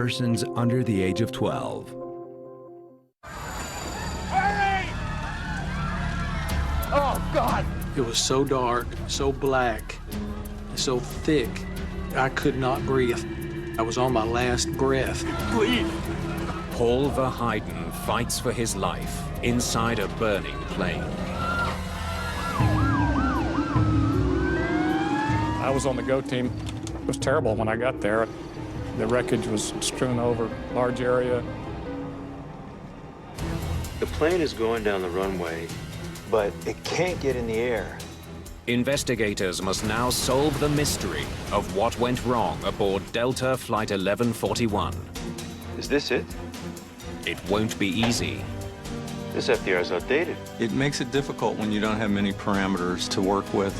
Persons under the age of 12. Hurry! Oh, God! It was so dark, so black, so thick, I could not breathe. I was on my last breath. Please! Paul Verheiden fights for his life inside a burning plane. I was on the go team. It was terrible when I got there. The wreckage was strewn over a large area. The plane is going down the runway, but it can't get in the air. Investigators must now solve the mystery of what went wrong aboard Delta Flight 1141. Is this it? It won't be easy. This FDR is outdated. It makes it difficult when you don't have many parameters to work with.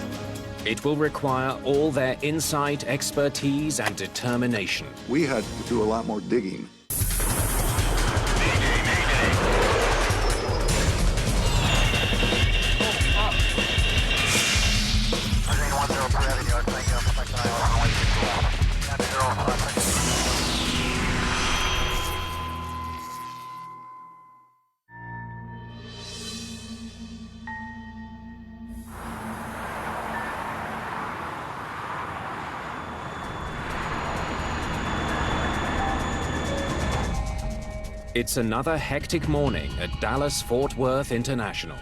It will require all their insight, expertise, and determination. We had to do a lot more digging. It's another hectic morning at Dallas-Fort Worth International,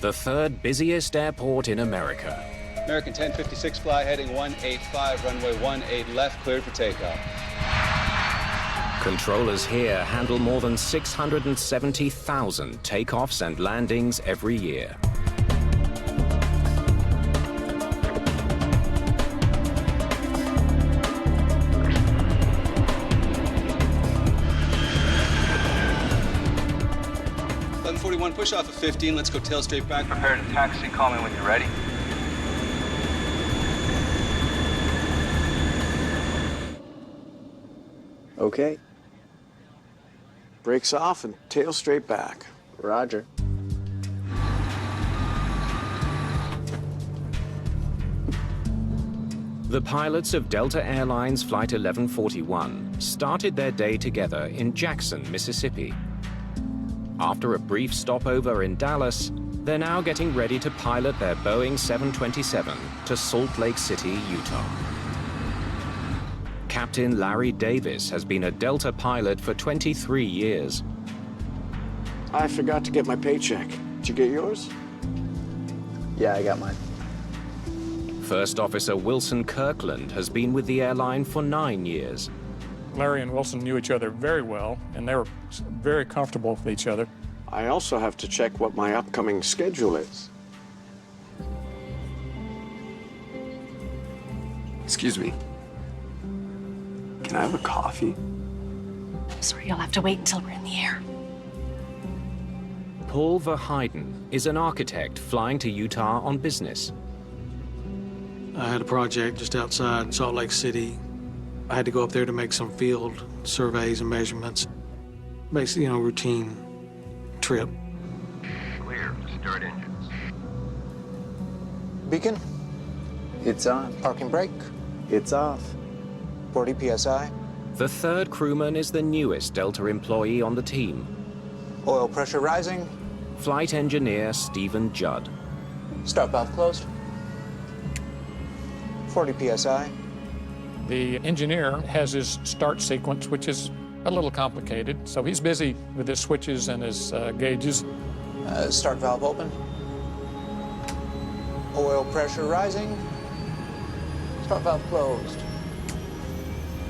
the third busiest airport in America. American 1056 fly heading 185, runway 18 left, cleared for takeoff. Controllers here handle more than 670,000 takeoffs and landings every year. Push off at 15, let's go tail straight back. Prepare to taxi, call me when you're ready. Okay. Brakes off and tail straight back. Roger. The pilots of Delta Airlines Flight 1141 started their day together in Jackson, Mississippi. After a brief stopover in Dallas, they're now getting ready to pilot their Boeing 727 to Salt Lake City, Utah. Captain Larry Davis has been a Delta pilot for 23 years. I forgot to get my paycheck. Did you get yours? Yeah, I got mine. First Officer Wilson Kirkland has been with the airline for 9 years. Larry and Wilson knew each other very well, and they were very comfortable with each other. I also have to check what my upcoming schedule is. Excuse me. Can I have a coffee? Sorry, you'll have to wait until we're in the air. Paul Verheiden is an architect flying to Utah on business. I had a project just outside Salt Lake City. I had to go up there to make some field surveys and measurements. Basically, routine trip. Clear. Start engines. Beacon? It's on. Parking brake? It's off. 40 PSI? The third crewman is the newest Delta employee on the team. Oil pressure rising? Flight engineer Stephen Judd. Start valve closed. 40 PSI. The engineer has his start sequence, which is a little complicated, so he's busy with his switches and his gauges. Start valve open. Oil pressure rising. Start valve closed.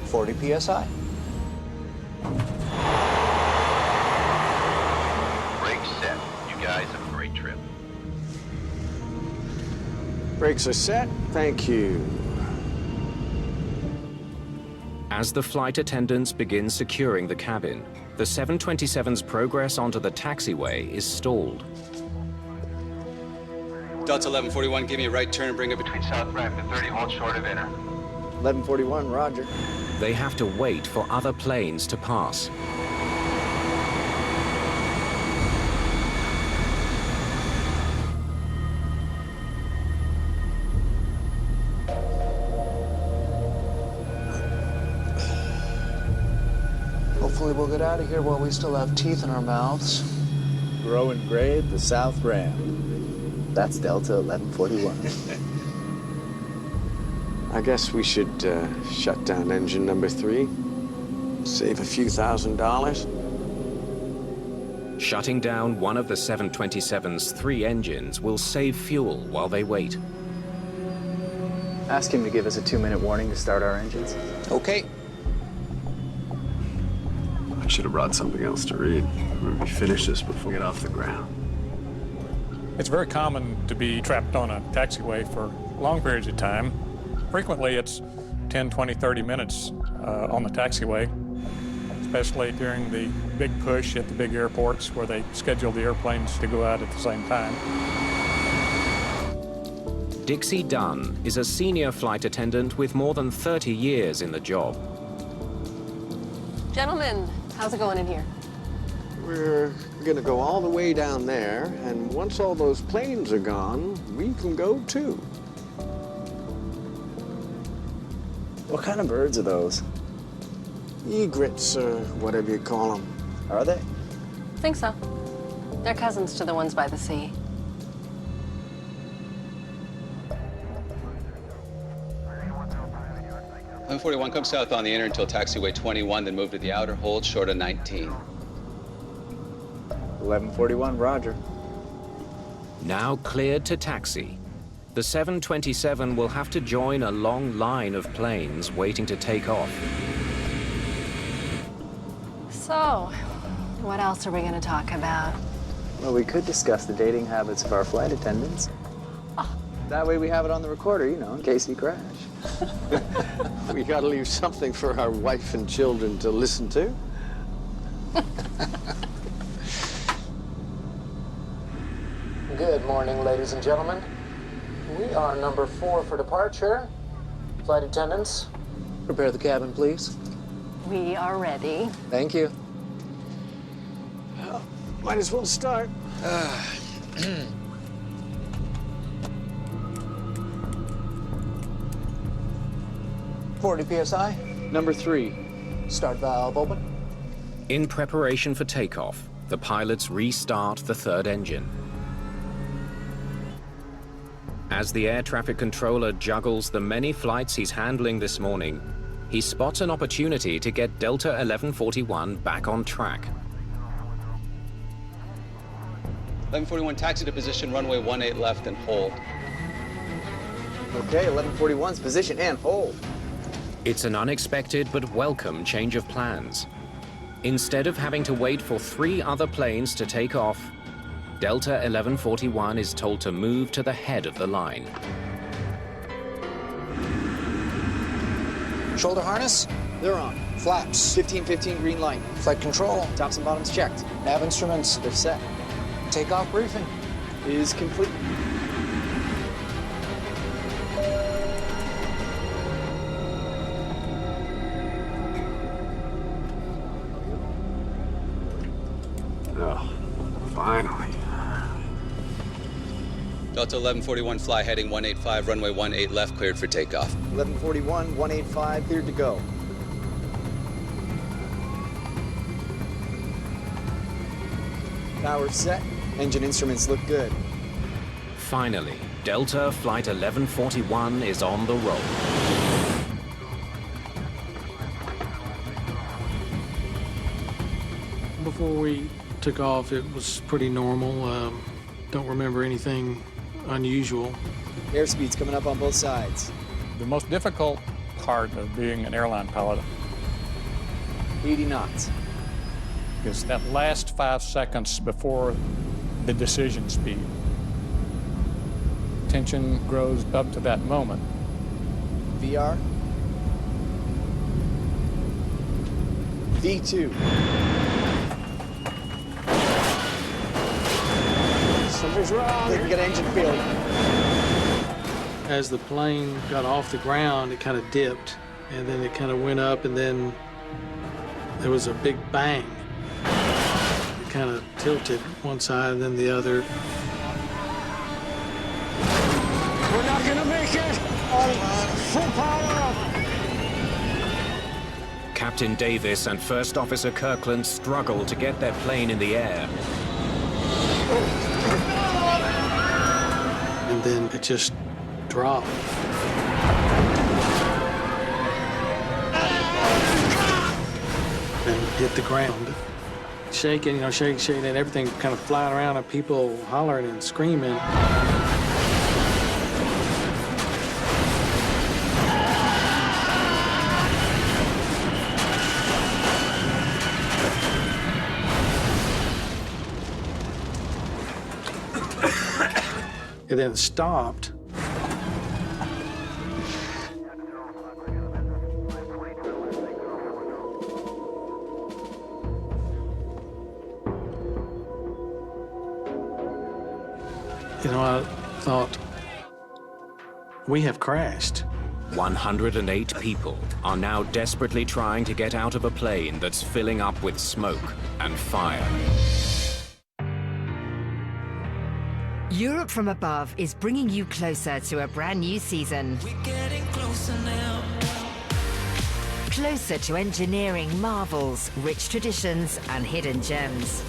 40 PSI. Brakes set. You guys have a great trip. Brakes are set. Thank you. As the flight attendants begin securing the cabin, the 727's progress onto the taxiway is stalled. Delta 1141, give me a right turn and bring it between South ramp and 30, hold short of inner. 1141, roger. They have to wait for other planes to pass. Hopefully we'll get out of here while we still have teeth in our mouths. Grow and grade the South Ram. That's Delta 1141. I guess we should shut down engine number 3. Save a few $1,000s. Shutting down one of the 727's 3 engines will save fuel while they wait. Ask him to give us a 2-minute warning to start our engines. Okay. I should have brought something else to read. We finish this before we get off the ground. It's very common to be trapped on a taxiway for long periods of time. Frequently, it's 10, 20, 30 minutes on the taxiway, especially during the big push at the big airports where they schedule the airplanes to go out at the same time. Dixie Dunn is a senior flight attendant with more than 30 years in the job. Gentlemen, how's it going in here? We're gonna go all the way down there, and once all those planes are gone, we can go too. What kind of birds are those? Egrets, or whatever you call them. Are they? Think so. They're cousins to the ones by the sea. M41, come south on the inner until taxiway 21, then move to the outer hold short of 19. 1141, roger. Now cleared to taxi. The 727 will have to join a long line of planes waiting to take off. So, what else are we going to talk about? Well, we could discuss the dating habits of our flight attendants. That way we have it on the recorder, you know, in case you crash. We gotta leave something for our wife and children to listen to. Good morning, ladies and gentlemen. We are number 4 for departure. Flight attendants, prepare the cabin, please. We are ready. Thank you. Well, might as well start. 40 PSI. Number 3. Start valve open. In preparation for takeoff, the pilots restart the 3rd engine. As the air traffic controller juggles the many flights he's handling this morning, he spots an opportunity to get Delta 1141 back on track. 1141, taxi to position, runway 18 left and hold. Okay, 1141's position and hold. It's an unexpected but welcome change of plans. Instead of having to wait for 3 other planes to take off, Delta 1141 is told to move to the head of the line. Shoulder harness, they're on. Flaps, 1515 green light. Flight control, Tops and bottoms checked. nav instruments, They're set. takeoff briefing. Is complete. Oh, finally. Delta 1141, fly heading 185, runway 18 left, cleared for takeoff. 1141, 185, cleared to go. Power set. Engine instruments look good. Finally, Delta Flight 1141 is on the roll. Before we took off, it was pretty normal. Don't remember anything unusual. Airspeed's coming up on both sides. The most difficult part of being an airline pilot 80 knots. is that last 5 seconds before the decision speed. Tension grows up to that moment. VR. V2. Something's wrong. They can get engine failure. As the plane got off the ground, it kind of dipped, and then it kind of went up, and then there was a big bang. It kind of tilted one side and then the other. We're not gonna make it. Full power. Captain Davis and First Officer Kirkland struggle to get their plane in the air. And then it just dropped. And hit the ground. Shaking, shaking, and everything kind of flying around and people hollering and screaming. And then it stopped. I thought, we have crashed. 108 people are now desperately trying to get out of a plane that's filling up with smoke and fire. Europe from Above is bringing you closer to a brand new season. We're getting closer now. Closer to engineering marvels, rich traditions, and hidden gems.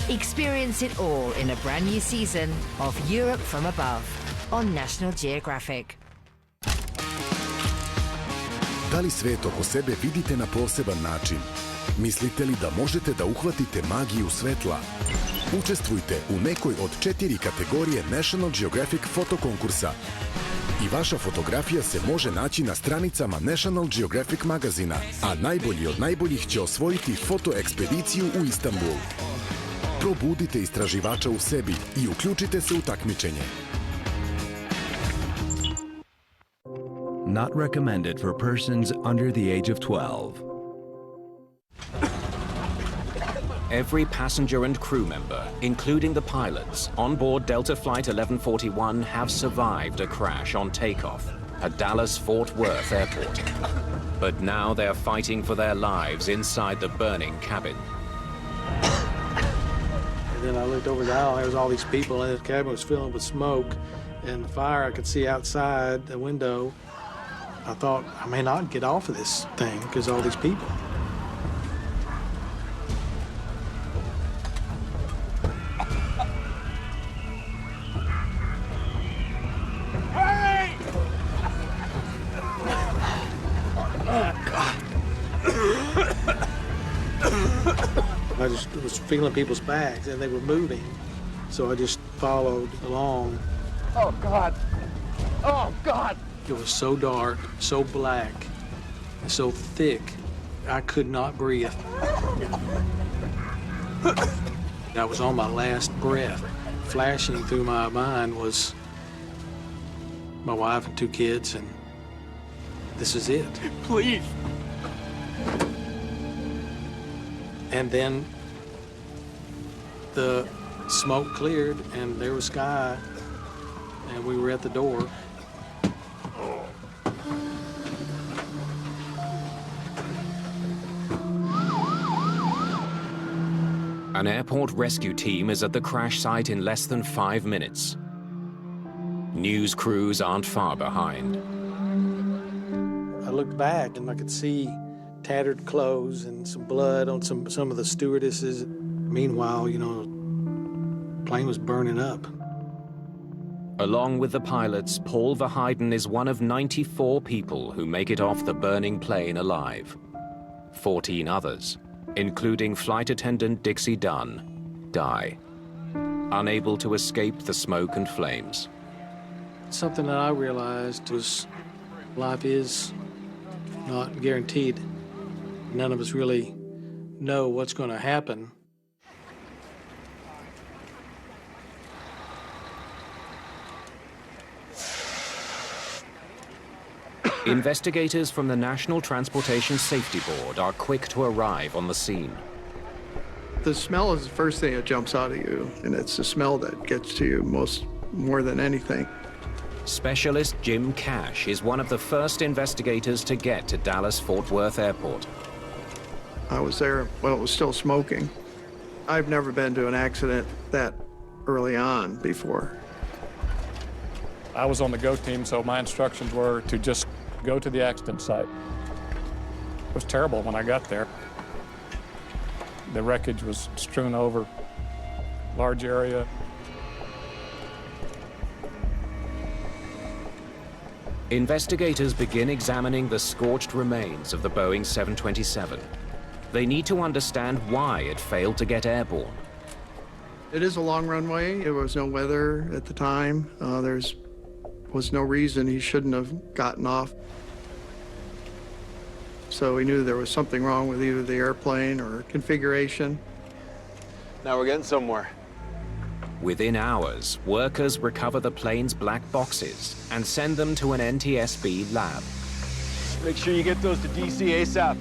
Experience it all in a brand new season of Europe from Above on National Geographic. Da li svet oko sebe vidite na poseban način? Mislite li da možete da uhvatite magiju svetla? Učestvujte u nekoj od 4 kategorije National Geographic fotokonkursa. I vaša fotografija se može naći na stranicama National Geographic magazina, a najbolji od najboljih će osvojiti fotoekspediciju u Istanbul. Probudite istraživača u sebi i uključite se u takmičenje. Not recommended for persons under the age of 12. Every passenger and crew member, including the pilots, on board Delta Flight 1141 have survived a crash on takeoff at Dallas-Fort Worth Airport. But now they're fighting for their lives inside the burning cabin. And then I looked over the aisle, there was all these people, and the cabin was filled with smoke and fire I could see outside the window. I thought, I may not get off of this thing because all these people. Hey! Oh, God. I just was feeling people's bags and they were moving, so I just followed along. Oh, God. Oh, God. It was so dark, so black, so thick, I could not breathe. I was on my last breath. Flashing through my mind was my wife and 2 kids, and this is it. Please. And then the smoke cleared, and there was sky, and we were at the door. An airport rescue team is at the crash site in less than 5 minutes. News crews aren't far behind. I looked back and I could see tattered clothes and some blood on some of the stewardesses. Meanwhile, the plane was burning up. Along with the pilots, Paul Verheiden is one of 94 people who make it off the burning plane alive. 14 others, including flight attendant Dixie Dunn, die, unable to escape the smoke and flames. Something that I realized was life is not guaranteed. None of us really know what's going to happen. Investigators from the National Transportation Safety Board are quick to arrive on the scene. The smell is the first thing that jumps out at you, and it's the smell that gets to you more than anything. Specialist Jim Cash is one of the first investigators to get to Dallas-Fort Worth Airport. I was there while it was still smoking. I've never been to an accident that early on before. I was on the go team, so my instructions were to just go to the accident site. It was terrible when I got there. The wreckage was strewn over a large area. Investigators begin examining the scorched remains of the Boeing 727. They need to understand why it failed to get airborne. It is a long runway. There was no weather at the time. There was no reason he shouldn't have gotten off. So we knew there was something wrong with either the airplane or configuration. Now we're getting somewhere. Within hours, workers recover the plane's black boxes and send them to an NTSB lab. Make sure you get those to DC ASAP.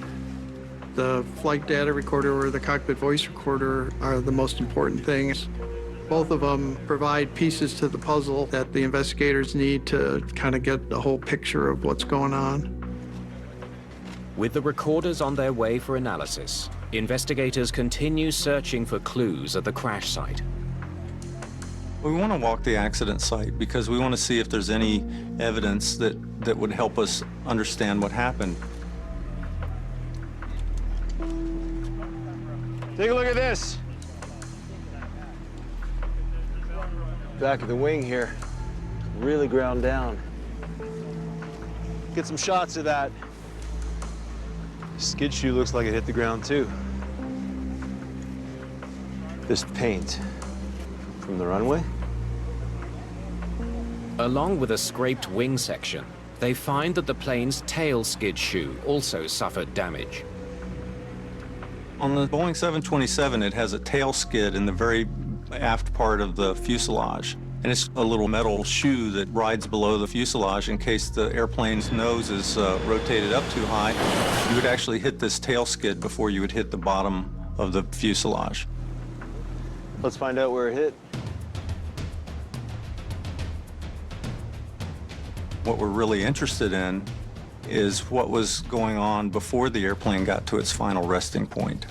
The flight data recorder or the cockpit voice recorder are the most important things. Both of them provide pieces to the puzzle that the investigators need to kind of get the whole picture of what's going on. With the recorders on their way for analysis, investigators continue searching for clues at the crash site. We want to walk the accident site because we want to see if there's any evidence that would help us understand what happened. Take a look at this. Back of the wing here, really ground down. Get some shots of that. Skid shoe looks like it hit the ground too. This paint from the runway? Along with a scraped wing section, they find that the plane's tail skid shoe also suffered damage. On the Boeing 727, it has a tail skid in the very aft part of the fuselage. And it's a little metal shoe that rides below the fuselage in case the airplane's nose is rotated up too high. You would actually hit this tail skid before you would hit the bottom of the fuselage. Let's find out where it hit. What we're really interested in is what was going on before the airplane got to its final resting point.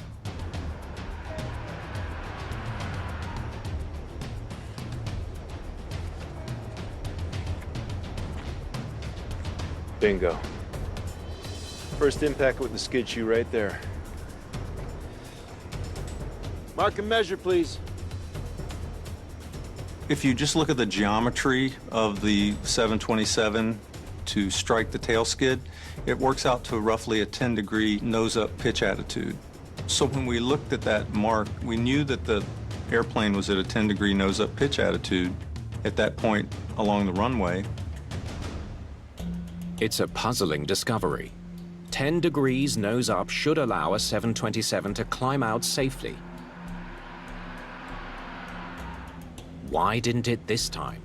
Bingo. First impact with the skid shoe right there. Mark and measure, please. If you just look at the geometry of the 727 to strike the tail skid, it works out to roughly a 10-degree nose-up pitch attitude. So when we looked at that mark, we knew that the airplane was at a 10-degree nose-up pitch attitude at that point along the runway. It's a puzzling discovery. 10 degrees nose up should allow a 727 to climb out safely. Why didn't it this time?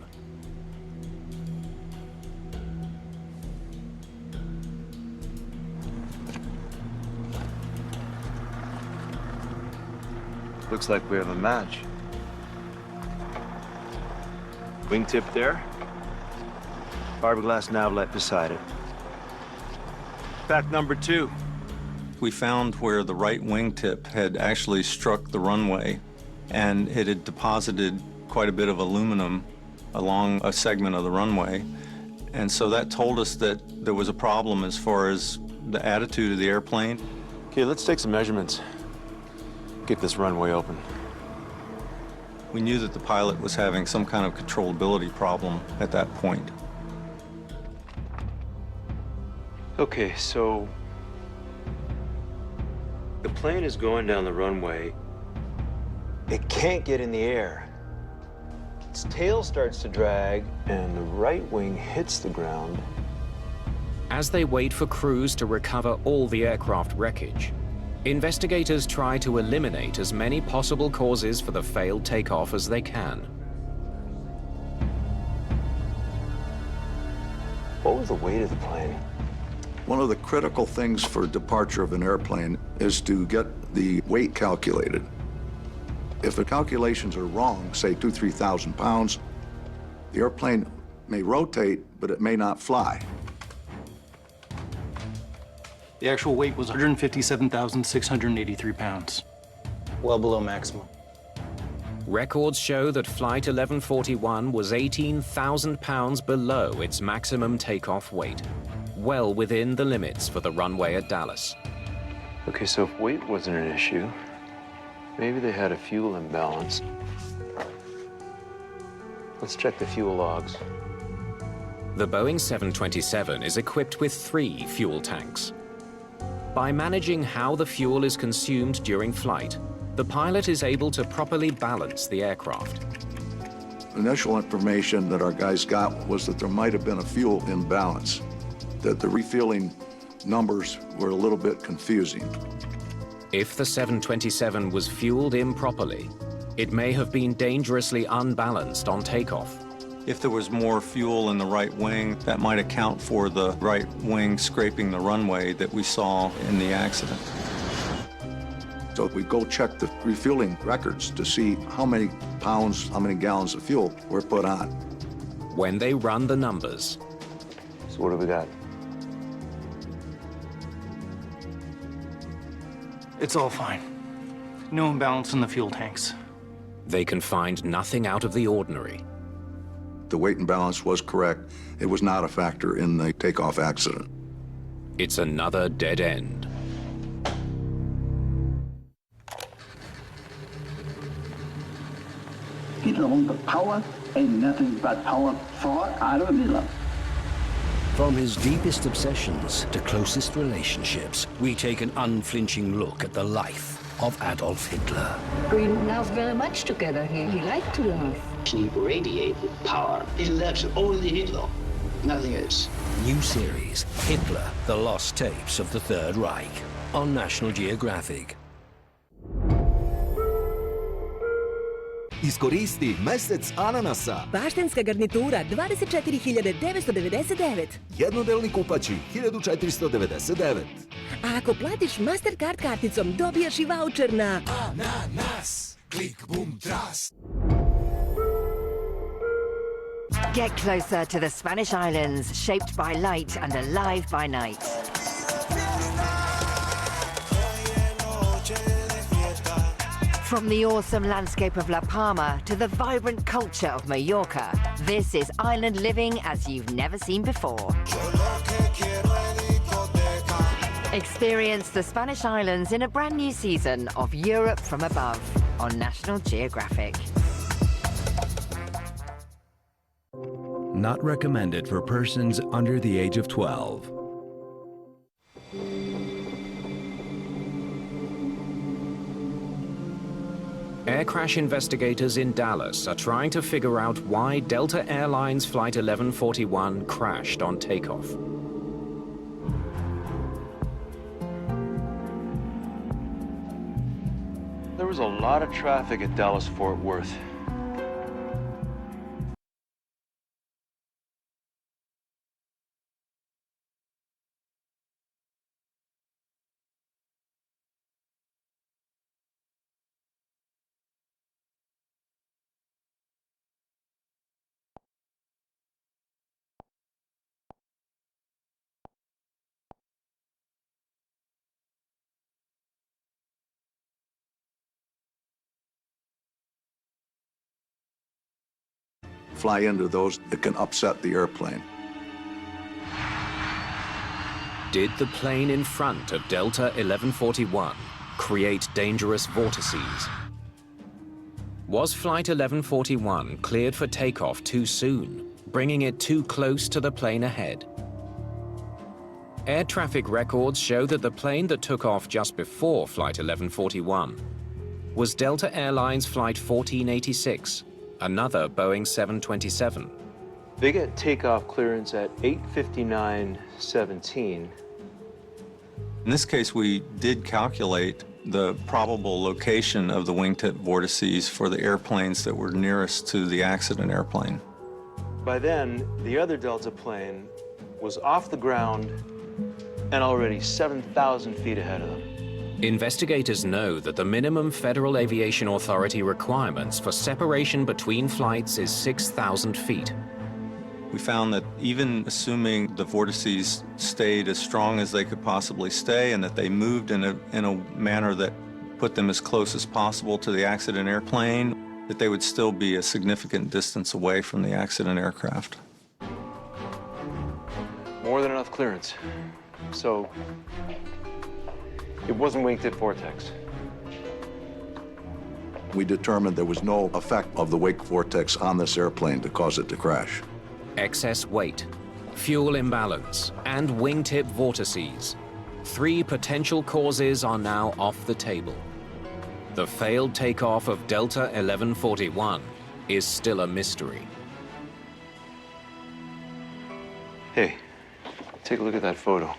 Looks like we have a match. Wingtip there. Fiberglass nav light beside it. Fact number 2. We found where the right wingtip had actually struck the runway, and it had deposited quite a bit of aluminum along a segment of the runway. And so that told us that there was a problem as far as the attitude of the airplane. Okay, let's take some measurements. Get this runway open. We knew that the pilot was having some kind of controllability problem at that point. Okay, so the plane is going down the runway. It can't get in the air. Its tail starts to drag, and the right wing hits the ground. As they wait for crews to recover all the aircraft wreckage, investigators try to eliminate as many possible causes for the failed takeoff as they can. What was the weight of the plane? One of the critical things for departure of an airplane is to get the weight calculated. If the calculations are wrong, say 2,000 to 3,000 pounds, the airplane may rotate, but it may not fly. The actual weight was 157,683 pounds. Well below maximum. Records show that Flight 1141 was 18,000 pounds below its maximum takeoff weight, well within the limits for the runway at Dallas. Okay, so if weight wasn't an issue, maybe they had a fuel imbalance. Let's check the fuel logs. The Boeing 727 is equipped with 3 fuel tanks. By managing how the fuel is consumed during flight, the pilot is able to properly balance the aircraft. Initial information that our guys got was that there might have been a fuel imbalance, that the refueling numbers were a little bit confusing. If the 727 was fueled improperly, it may have been dangerously unbalanced on takeoff. If there was more fuel in the right wing, that might account for the right wing scraping the runway that we saw in the accident. So we go check the refueling records to see how many pounds, how many gallons of fuel were put on. When they run the numbers. So what do we got? It's all fine. No imbalance in the fuel tanks. They can find nothing out of the ordinary. The weight and balance was correct. It was not a factor in the takeoff accident. It's another dead end. It's on the power and nothing but power far out of the middle. From his deepest obsessions to closest relationships, we take an unflinching look at the life of Adolf Hitler. We laughed very much together. He liked to laugh. He radiated power. He loves only Hitler, nothing else. New series, Hitler, The Lost Tapes of the Third Reich, on National Geographic. Iskoristi mesec ananasa. Paštenska garnitura 24.999. Jednodelni kupaći 1499. A ako platiš Mastercard karticom, dobijaš i vaučer na... Ananas. Klik, bum, tras. Get closer to the Spanish islands, shaped by light and alive by night. From the awesome landscape of La Palma to the vibrant culture of Mallorca, this is island living as you've never seen before. Experience the Spanish islands in a brand new season of Europe from Above on National Geographic. Not recommended for persons under the age of 12. Air crash investigators in Dallas are trying to figure out why Delta Airlines Flight 1141 crashed on takeoff. There was a lot of traffic at Dallas-Fort Worth. Fly into those, it can upset the airplane. Did the plane in front of Delta 1141 create dangerous vortices? Was Flight 1141 cleared for takeoff too soon, bringing it too close to the plane ahead? Air traffic records show that the plane that took off just before Flight 1141 was Delta Airlines Flight 1486, another Boeing 727. They get takeoff clearance at 8:59:17. In this case, we did calculate the probable location of the wingtip vortices for the airplanes that were nearest to the accident airplane. By then, the other Delta plane was off the ground and already 7,000 feet ahead of them. Investigators know that the minimum Federal Aviation Authority requirements for separation between flights is 6,000 feet. We found that even assuming the vortices stayed as strong as they could possibly stay and that they moved in a manner that put them as close as possible to the accident airplane, that they would still be a significant distance away from the accident aircraft. More than enough clearance. So, it wasn't wingtip vortex. We determined there was no effect of the wake vortex on this airplane to cause it to crash. Excess weight, fuel imbalance, and wingtip vortices. 3 potential causes are now off the table. The failed takeoff of Delta 1141 is still a mystery. Hey, take a look at that photo.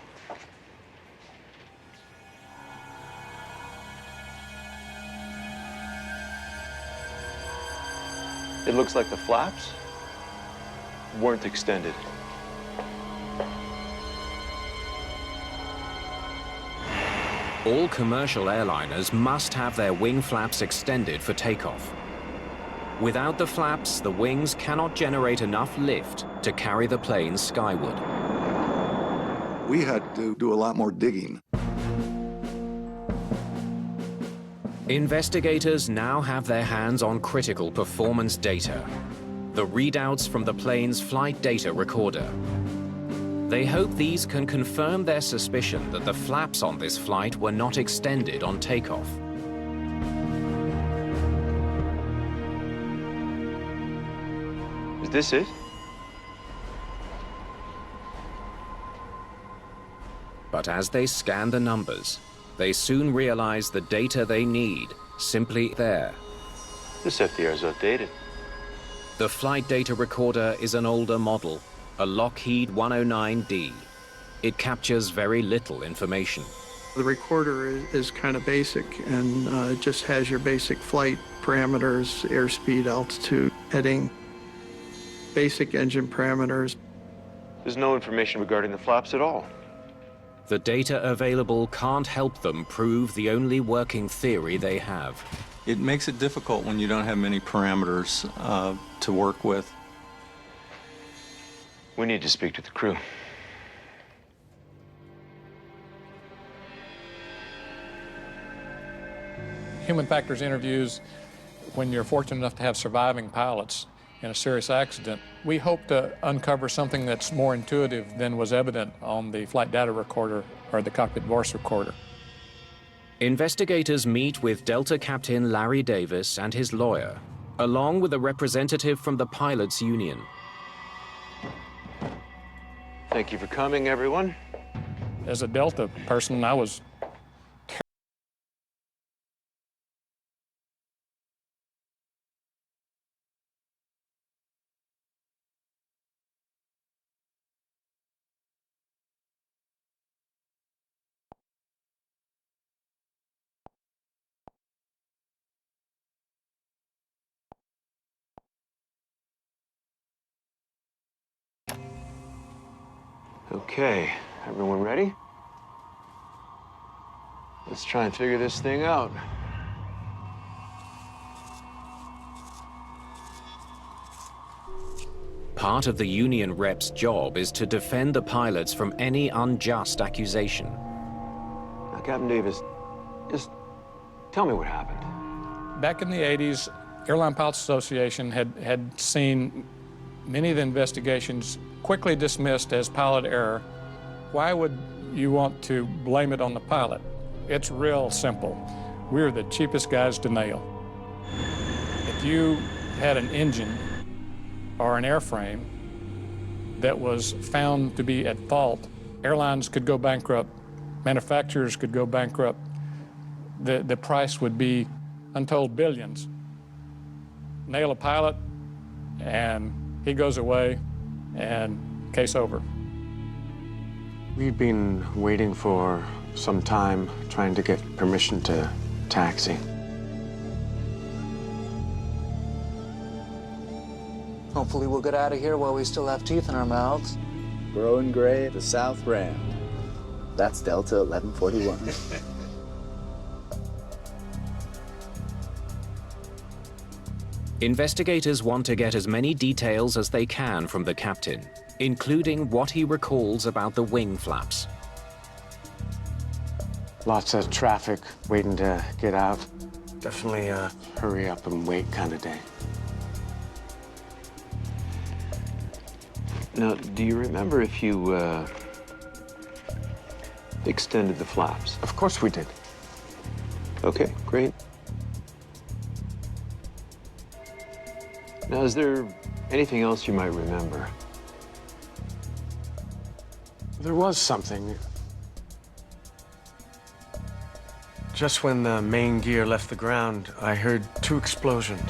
It looks like the flaps weren't extended. All commercial airliners must have their wing flaps extended for takeoff. Without the flaps, the wings cannot generate enough lift to carry the plane skyward. We had to do a lot more digging. Investigators now have their hands on critical performance data, the readouts from the plane's flight data recorder. They hope these can confirm their suspicion that the flaps on this flight were not extended on takeoff. Is this it? But as they scan the numbers, they soon realize the data they need simply there. This FDR is outdated. The flight data recorder is an older model, a Lockheed 109D. It captures very little information. The recorder is kind of basic, and it just has your basic flight parameters, airspeed, altitude, heading, basic engine parameters. There's no information regarding the flaps at all. The data available can't help them prove the only working theory they have. It makes it difficult when you don't have many parameters to work with. We need to speak to the crew. Human factors interviews, when you're fortunate enough to have surviving pilots in a serious accident, we hope to uncover something that's more intuitive than was evident on the flight data recorder or the cockpit voice recorder. Investigators meet with Delta Captain Larry Davis and his lawyer, along with a representative from the pilots' union. Thank you for coming, everyone. As a Delta person, I was Okay, everyone ready? Let's try and figure this thing out. Part of the union rep's job is to defend the pilots from any unjust accusation. Now, Captain Davis, just tell me what happened. back in the 80s, Airline Pilots Association had seen many of the investigations quickly dismissed as pilot error. Why would you want to blame it on the pilot? It's real simple. We're the cheapest guys to nail. If you had an engine or an airframe that was found to be at fault, airlines could go bankrupt, manufacturers could go bankrupt. The price would be untold billions. Nail a pilot, and he goes away, and case over. We've been waiting for some time, trying to get permission to taxi. Hopefully we'll get out of here while we still have teeth in our mouths. Growing gray at the South Rand. That's Delta 1141. Investigators want to get as many details as they can from the captain, including what he recalls about the wing flaps. Lots of traffic waiting to get out. definitely a hurry up and wait kind of day. Now, do you remember if you extended the flaps? Of course we did. Okay, great. Now, is there anything else you might remember? There was something. Just when the main gear left the ground, I heard 2 explosions.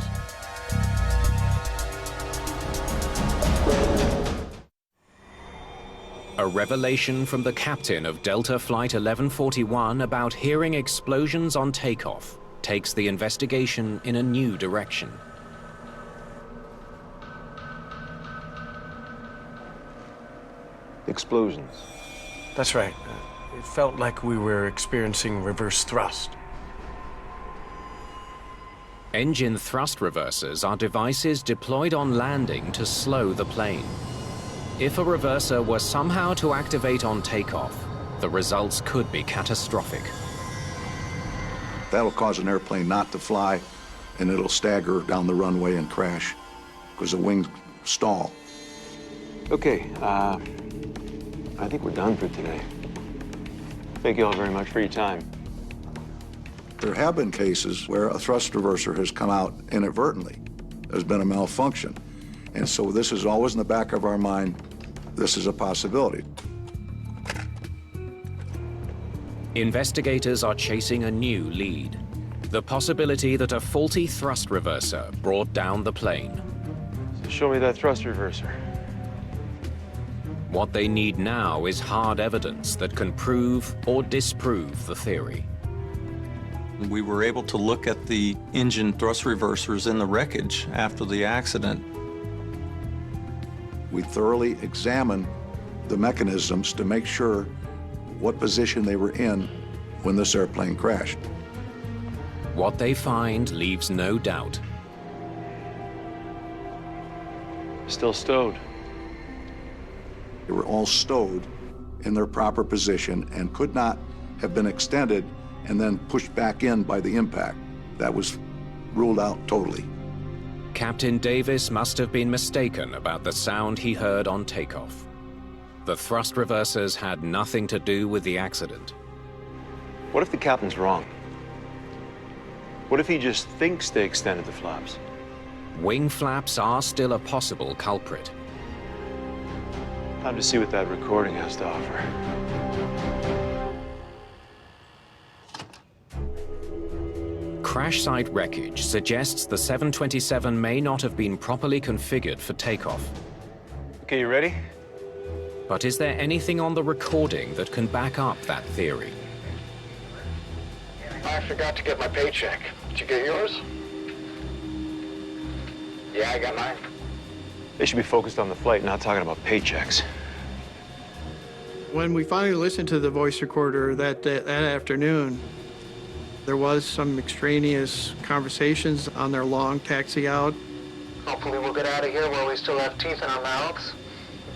A revelation from the captain of Delta Flight 1141 about hearing explosions on takeoff takes the investigation in a new direction. Explosions. That's right. It felt like we were experiencing reverse thrust. Engine thrust reversers are devices deployed on landing to slow the plane. If a reverser were somehow to activate on takeoff, the results could be catastrophic. That'll cause an airplane not to fly, and it'll stagger down the runway and crash because the wings stall. Okay, I think we're done for today. Thank you all very much for your time. There have been cases where a thrust reverser has come out inadvertently. There's been a malfunction. And so this is always in the back of our mind. This is a possibility. Investigators are chasing a new lead. The possibility that a faulty thrust reverser brought down the plane. So show me that thrust reverser. What they need now is hard evidence that can prove or disprove the theory. We were able to look at the engine thrust reversers in the wreckage after the accident. We thoroughly examined the mechanisms to make sure what position they were in when this airplane crashed. What they find leaves no doubt. Still stowed. They were all stowed in their proper position and could not have been extended and then pushed back in by the impact. That was ruled out totally. Captain Davis must have been mistaken about the sound he heard on takeoff. The thrust reversers had nothing to do with the accident. What if the captain's wrong? What if he just thinks they extended the flaps? Wing flaps are still a possible culprit. Time to see what that recording has to offer. Crash site wreckage suggests the 727 may not have been properly configured for takeoff. Okay, you ready? But is there anything on the recording that can back up that theory? I forgot to get my paycheck. Did you get yours? Yeah, I got mine. They should be focused on the flight, not talking about paychecks. When we finally listened to the voice recorder that afternoon, there was some extraneous conversations on their long taxi out. Hopefully we'll get out of here while we still have teeth in our mouths.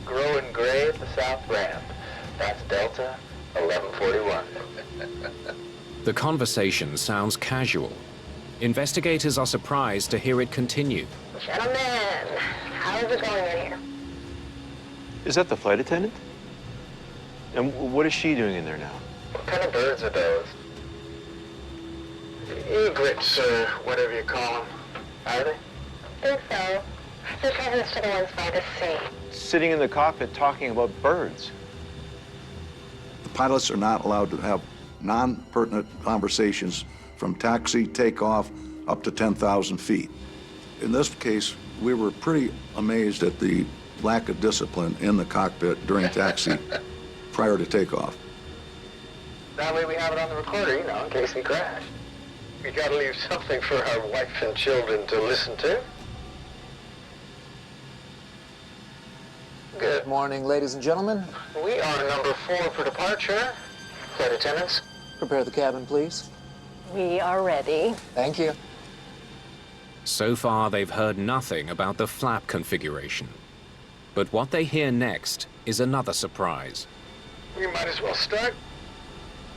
Growing gray at the south ramp. That's Delta 1141. The conversation sounds casual. Investigators are surprised to hear it continue. Gentlemen, how's it going in here? Is that the flight attendant? And what is she doing in there now? What kind of birds are those? Egrets, or whatever you call them. Are they? I think so. They're reference to the ones by the sea. Sitting in the cockpit talking about birds. The pilots are not allowed to have non-pertinent conversations from taxi, takeoff, up to 10,000 feet. In this case, we were pretty amazed at the lack of discipline in the cockpit during taxi prior to takeoff. That way we have it on the recorder, you know, in case we crash. We gotta leave something for our wife and children to listen to. Good morning, ladies and gentlemen. We are number 4 for departure. Flight attendants. Prepare the cabin, please. We are ready. Thank you. So far, they've heard nothing about the flap configuration. But what they hear next is another surprise. We might as well start.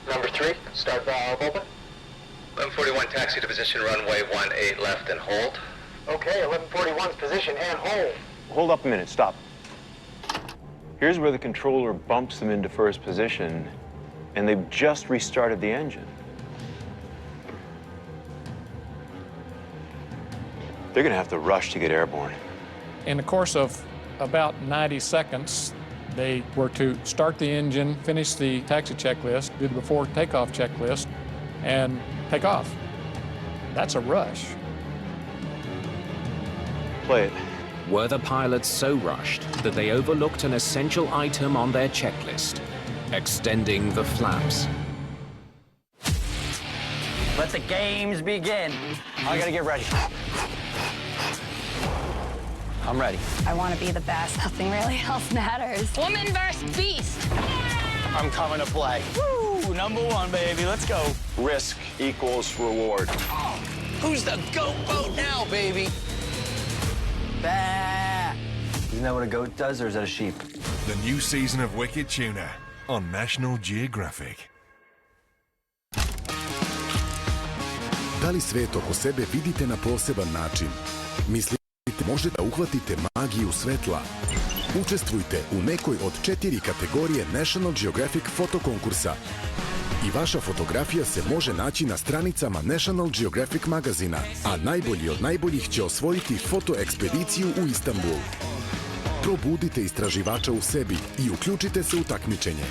Number 3, start valve open. 1141, taxi to position runway 18 left and hold. Okay, 1141's position and hold. Hold up a minute, stop. Here's where the controller bumps them into first position, and they've just restarted the engine. They're gonna have to rush to get airborne. In the course of about 90 seconds, they were to start the engine, finish the taxi checklist, do the before takeoff checklist, and take off. That's a rush. Play it. Were the pilots so rushed that they overlooked an essential item on their checklist, extending the flaps? Let the games begin. I gotta get ready. I'm ready. I want to be the best. Nothing really else matters. Woman versus beast. I'm coming to play. Woo! #1, baby. Let's go. Risk equals reward. Oh, who's the goat boat now, baby? Bah! Isn't that what a goat does, or is that a sheep? The new season of Wicked Tuna on National Geographic. Da li svet oko sebe vidite na poseban način? Mislite možete da uhvatite magiju svetla? Učestvujte u nekoj od 4 kategorije National Geographic fotokonkursa. I vaša fotografija se može naći na stranicama National Geographic magazina, a najbolji od najboljih će osvojiti fotoekspediciju u Istanbul. Probudite istraživača u sebi i uključite se u takmičenje.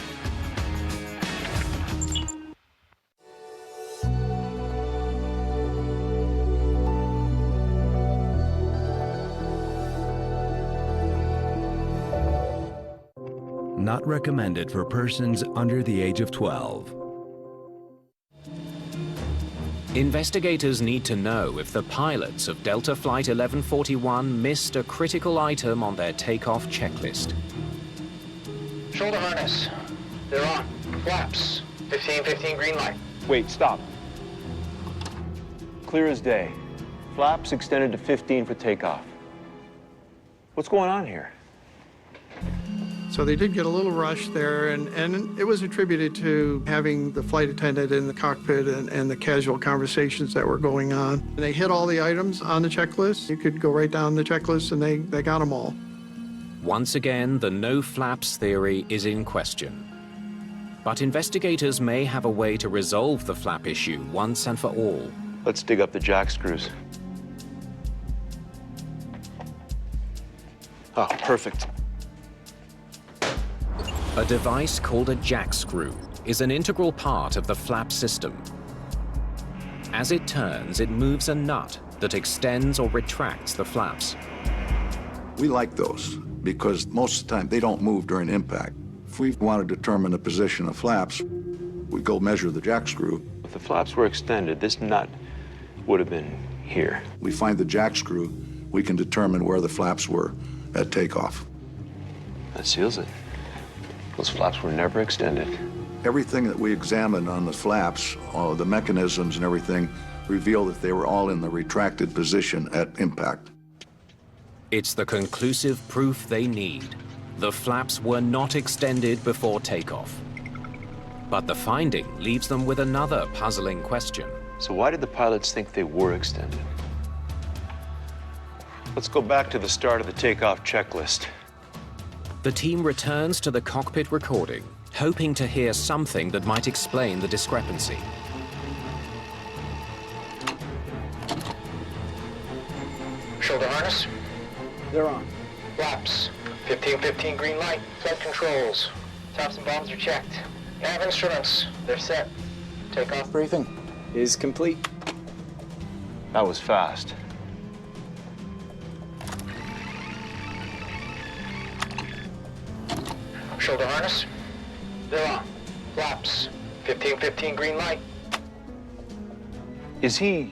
Not recommended for persons under the age of 12. Investigators need to know if the pilots of Delta Flight 1141 missed a critical item on their takeoff checklist. Shoulder harness. They're on. Flaps. 15 green light. Wait, stop. Clear as day. Flaps extended to 15 for takeoff. What's going on here? So they did get a little rush there, and it was attributed to having the flight attendant in the cockpit and the casual conversations that were going on. They hit all the items on the checklist. You could go right down the checklist, and they got them all. Once again, the no flaps theory is in question. But investigators may have a way to resolve the flap issue once and for all. Let's dig up the jack screws. Oh, perfect. A device called a jack screw is an integral part of the flap system. As it turns, it moves a nut that extends or retracts the flaps. We like those because most of the time they don't move during impact. If we want to determine the position of flaps, we go measure the jack screw. If the flaps were extended, this nut would have been here. We find the jack screw, we can determine where the flaps were at takeoff. That seals it. Those flaps were never extended. Everything that we examined on the flaps, the mechanisms and everything, revealed that they were all in the retracted position at impact. It's the conclusive proof they need. The flaps were not extended before takeoff. But the finding leaves them with another puzzling question. So why did the pilots think they were extended? Let's go back to the start of the takeoff checklist. The team returns to the cockpit recording, hoping to hear something that might explain the discrepancy. Shoulder harness. They're on. Flaps. 15 green light. Flight controls. Tops and bombs are checked. Nav instruments. They're set. Takeoff briefing is complete. That was fast. Shoulder harness. They're on. Flaps. 15 green light. Is he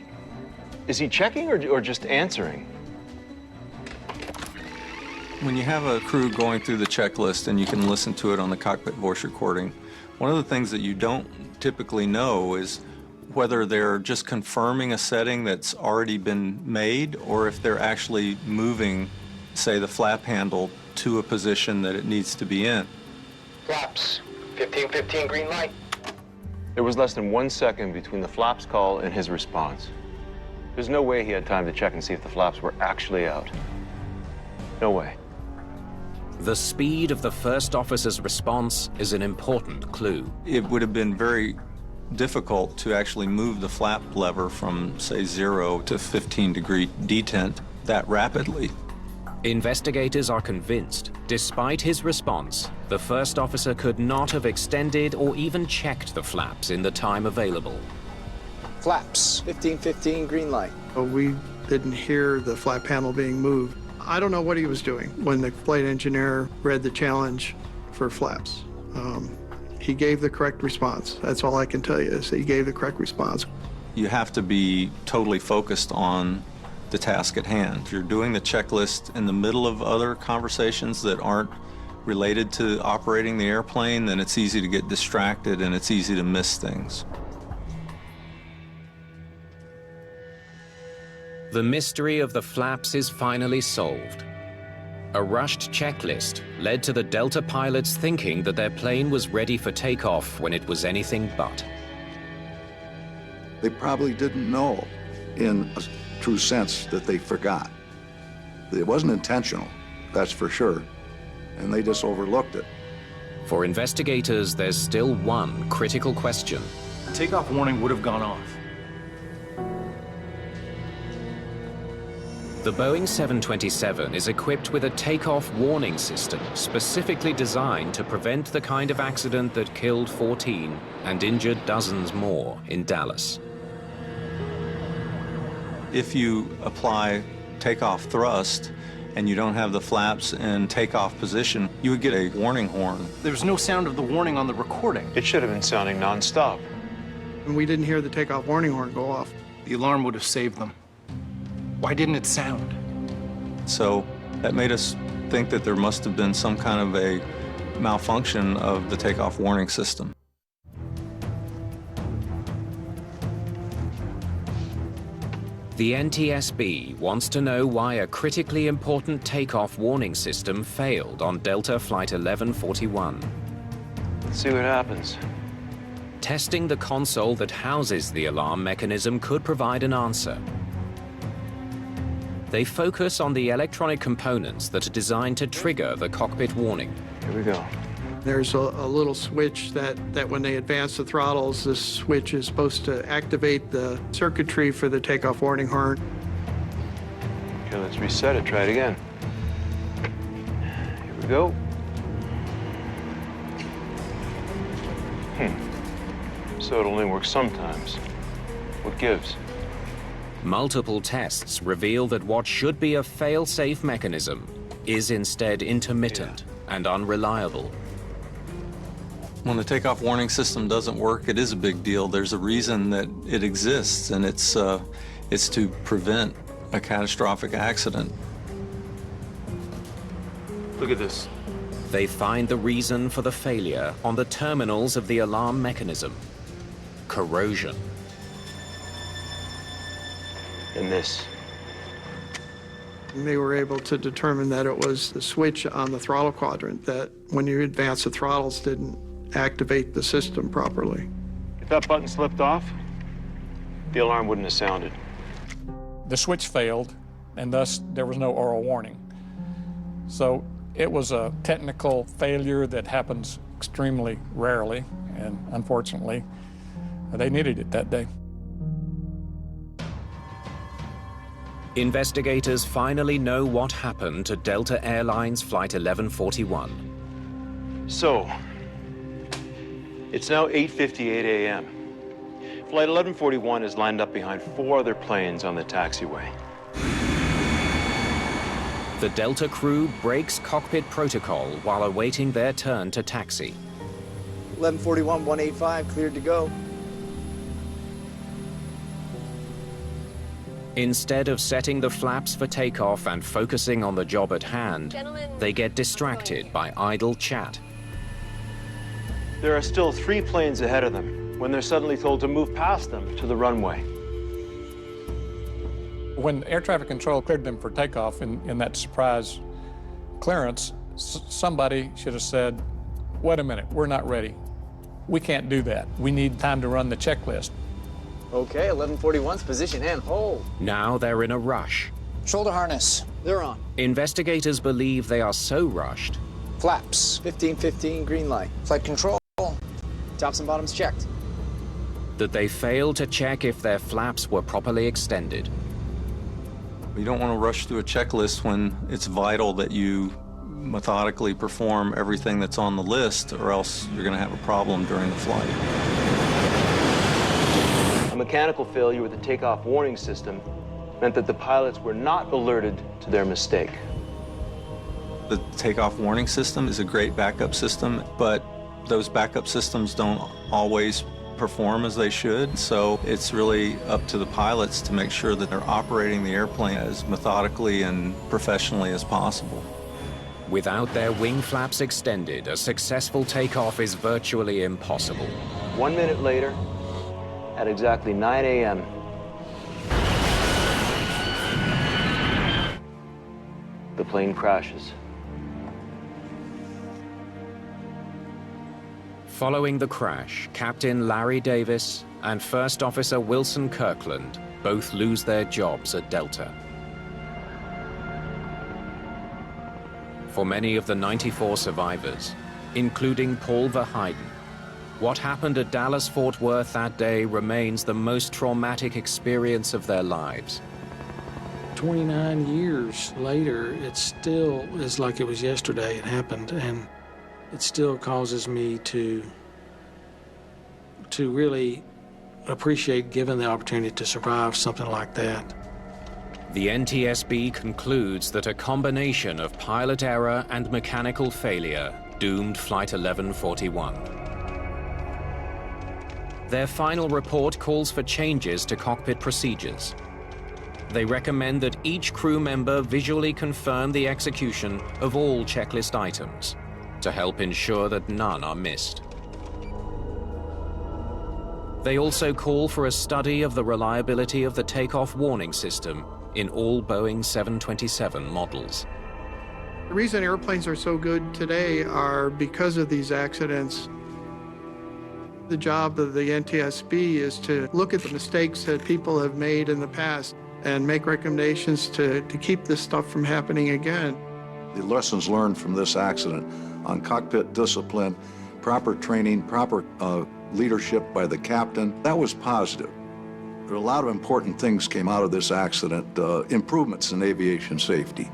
checking or just answering? When you have a crew going through the checklist and you can listen to it on the cockpit voice recording, one of the things that you don't typically know is whether they're just confirming a setting that's already been made or if they're actually moving, say, the flap handle to a position that it needs to be in. Flaps. 15 green light. There was less than 1 second between the flaps call and his response. There's no way he had time to check and see if the flaps were actually out. No way. The speed of the first officer's response is an important clue. It would have been very difficult to actually move the flap lever from, say, 0 to 15-degree detent that rapidly. Investigators are convinced, despite his response, the first officer could not have extended or even checked the flaps in the time available. Flaps, 15-15, green light. We didn't hear the flap panel being moved. I don't know what he was doing when the flight engineer read the challenge for flaps. He gave the correct response. That's all I can tell you is that he gave the correct response. You have to be totally focused on the task at hand. If you're doing the checklist in the middle of other conversations that aren't related to operating the airplane, then it's easy to get distracted and it's easy to miss things. The mystery of the flaps is finally solved. A rushed checklist led to the Delta pilots thinking that their plane was ready for takeoff when it was anything but. They probably didn't know, in a true sense, that they forgot. It wasn't intentional, that's for sure, and they just overlooked it. For investigators, there's still one critical question. Takeoff warning would have gone off. The Boeing 727 is equipped with a takeoff warning system specifically designed to prevent the kind of accident that killed 14 and injured dozens more in Dallas. If you apply takeoff thrust and you don't have the flaps in takeoff position, you would get a warning horn. There was no sound of the warning on the recording. It should have been sounding nonstop. And we didn't hear the takeoff warning horn go off. The alarm would have saved them. Why didn't it sound? So that made us think that there must have been some kind of a malfunction of the takeoff warning system. The NTSB wants to know why a critically important takeoff warning system failed on Delta Flight 1141. Let's see what happens. Testing the console that houses the alarm mechanism could provide an answer. They focus on the electronic components that are designed to trigger the cockpit warning. Here we go. There's a little switch that when they advance the throttles, this switch is supposed to activate the circuitry for the takeoff warning horn. Okay, let's reset it. Try it again. Here we go. So it only works sometimes. What gives? Multiple tests reveal that what should be a fail-safe mechanism is instead intermittent and unreliable. When the takeoff warning system doesn't work, it is a big deal. There's a reason that it exists, and it's to prevent a catastrophic accident. Look at this. They find the reason for the failure on the terminals of the alarm mechanism: corrosion. And this. They were able to determine that it was the switch on the throttle quadrant that, when you advance the throttles, didn't activate the system properly. If that button slipped off, the alarm wouldn't have sounded. The switch failed, and thus there was no oral warning. So it was a technical failure that happens extremely rarely, and unfortunately, they needed it that day. Investigators finally know what happened to Delta Airlines Flight 1141. So, it's now 8:58 a.m. Flight 1141 is lined up behind 4 other planes on the taxiway. The Delta crew breaks cockpit protocol while awaiting their turn to taxi. 1141, 185, cleared to go. Instead of setting the flaps for takeoff and focusing on the job at hand, they get distracted by idle chat. There are still 3 planes ahead of them when they're suddenly told to move past them to the runway. When air traffic control cleared them for takeoff in that surprise clearance, somebody should have said, wait a minute, we're not ready. We can't do that. We need time to run the checklist. Okay, 1141's position and hold. Now they're in a rush. Shoulder harness, they're on. Investigators believe they are so rushed. Flaps, 1515, green light. Flight control, tops and bottoms checked. That they fail to check if their flaps were properly extended. You don't want to rush through a checklist when it's vital that you methodically perform everything that's on the list, or else you're going to have a problem during the flight. A mechanical failure with the takeoff warning system meant that the pilots were not alerted to their mistake. The takeoff warning system is a great backup system, but those backup systems don't always perform as they should, so it's really up to the pilots to make sure that they're operating the airplane as methodically and professionally as possible. Without their wing flaps extended, a successful takeoff is virtually impossible. 1 minute later, at exactly 9 a.m., the plane crashes. Following the crash, Captain Larry Davis and First Officer Wilson Kirkland both lose their jobs at Delta. For many of the 94 survivors, including Paul Verheiden, what happened at Dallas-Fort Worth that day remains the most traumatic experience of their lives. 29 years later, it still is like it was yesterday it happened, and it still causes me to really appreciate given the opportunity to survive something like that. The NTSB concludes that a combination of pilot error and mechanical failure doomed Flight 1141. Their final report calls for changes to cockpit procedures. They recommend that each crew member visually confirm the execution of all checklist items to help ensure that none are missed. They also call for a study of the reliability of the takeoff warning system in all Boeing 727 models. The reason airplanes are so good today are because of these accidents. The job of the NTSB is to look at the mistakes that people have made in the past and make recommendations to keep this stuff from happening again. The lessons learned from this accident on cockpit discipline, proper training, proper leadership by the captain, that was positive. There are a lot of important things came out of this accident, improvements in aviation safety.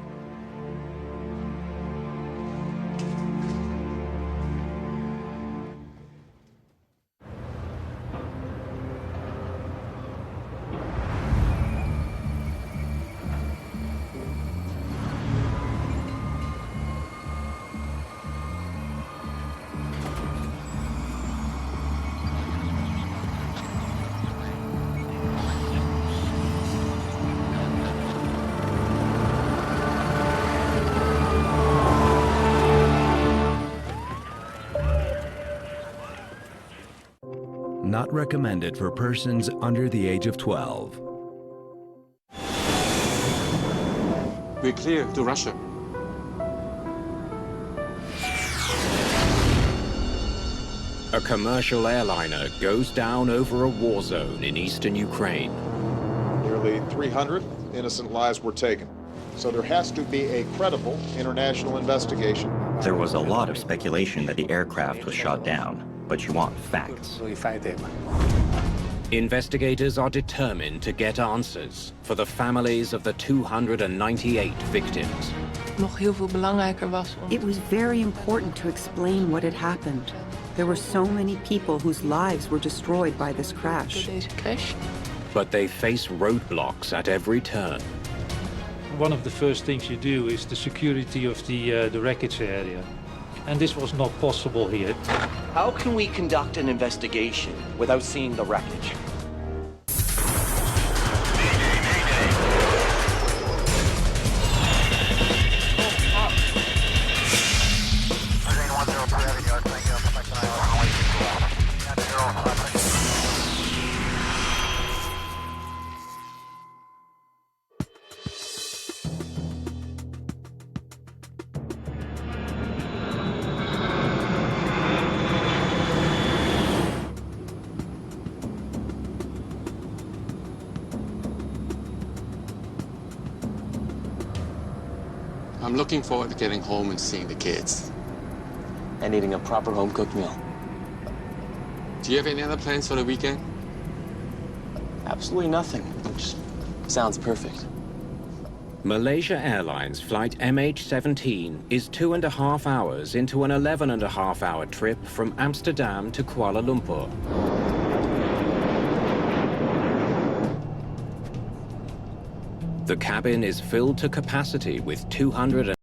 Not recommended for persons under the age of 12. We're clear to Russia. A commercial airliner goes down over a war zone in eastern Ukraine. Nearly 300 innocent lives were taken. So there has to be a credible international investigation. There was a lot of speculation that the aircraft was shot down, but you want facts. Investigators are determined to get answers for the families of the 298 victims. It was very important to explain what had happened. There were so many people whose lives were destroyed by this crash. But they face roadblocks at every turn. One of the first things you do is the security of the wreckage area. And this was not possible here. How can we conduct an investigation without seeing the wreckage? looking forward to getting home and seeing the kids. And eating a proper home-cooked meal. Do you have any other plans for the weekend? Absolutely nothing. It just sounds perfect. Malaysia Airlines flight MH17 is 2.5 hours into an 11.5-hour trip from Amsterdam to Kuala Lumpur. The cabin is filled to capacity with 200